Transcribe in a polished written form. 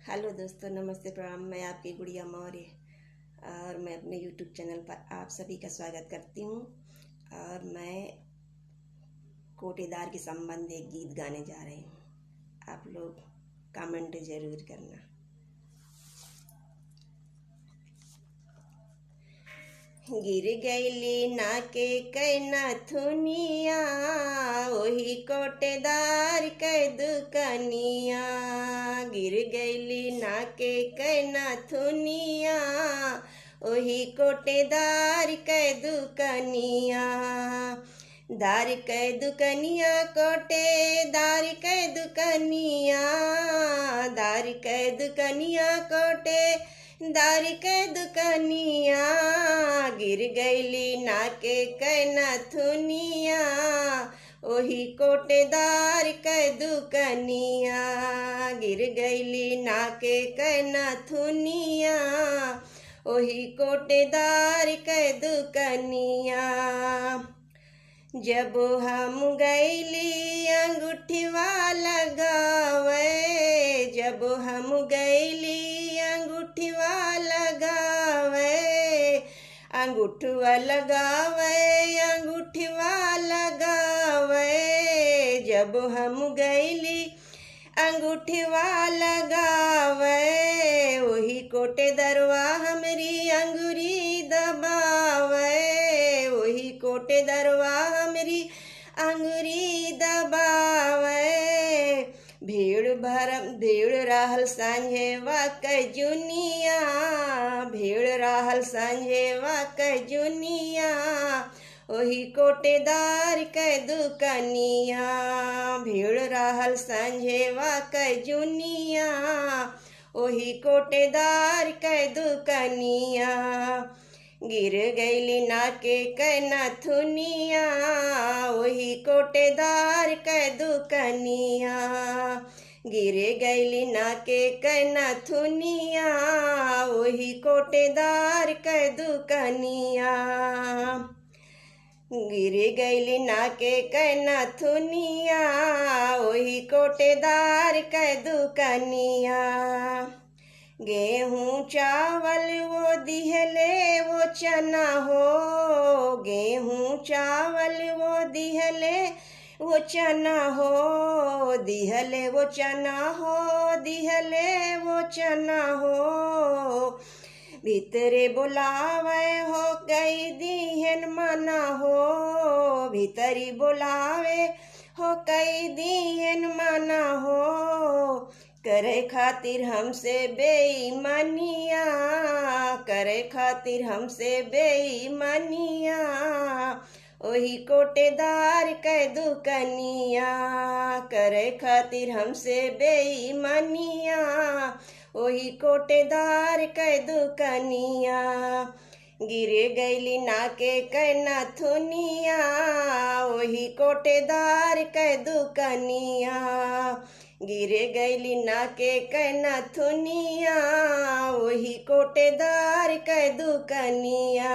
Hello दोस्तों, नमस्ते, प्रणाम। मैं आपकी गुड़िया मौर्य और मैं अपने यूट्यूब चैनल पर आप सभी का स्वागत करती हूँ। और मैं कोटेदार के संबंध एक गीत गाने जा रही हूँ। आप लोग कमेंट जरूर करना। गिर गईली नाके कैना थुनिया, ओही कोटेदार कै दुकनिया। गिर गईली नाके कैना थुनिया, ओही कोटेदार कै दुकनिया। दार कै दुकनिया, कोटेदार कै दुकनिया। दार कै दुकनिया, कोटे दारी कै दुकनिया। गिर गईली नाके कैना थुनिया, ओही कोटेदार कै दुकनिया। गिर गईली नाके कैना थुनिया, ओही कोटेदार कै दुकनिया। जब हम गईली अंगूठीवा लगावे, जब हम गईली अंगूठीवा लगावे, अंगूठवा लगावे, अंगूठवा लगावे। जब हम गईली अंगूठवा लगावे, वही कोटेदरवा हमरी अंगूरी दबावे। वही कोटेदरवा हमरी अंगूरी दबावे। भीड़ रहल सांझेवा कै जुनिया, भीड़ रहल सांझेवा कै जुनिया। ओही कोटेदार कै दुकनिया। भीड़ रहल सांझेवा कै जुनिया, ओही कोटेदार कै दुकनिया। गिर गईली नाके कैना थुनिया, ओही कोटेदार कै दुकनिया। गिर गईली नाके कैना थुनिया, ओही कोटेदार कै दुकनिया। गिर गईली नाके कैना थुनिया, ओही कोटेदार कै दुकनिया। गेहूँ चावल वो दिहले वो चना हो, गेहूँ चावल वो दिहले वो चना हो। दिहले वो चना हो, दिहले वो चना हो। भीतरे बुलावे हो कई दिहन मना हो, भीतरी बुलावे हो कई दिहन मना हो। करे खातिर हमसे बेईमानिया, करे खातिर हमसे बेईमानिया। ओही कोटेदार कै दुकनिया। करे खातिर हमसे बेईमानिया, ओही कोटेदार कै दुकनिया। गिर गईली नाके कैना थुनिया, ओही कोटेदार कै दुकनिया। गिर गईली नाके कैना थुनिया, ओही कोटेदार कै दुकनिया।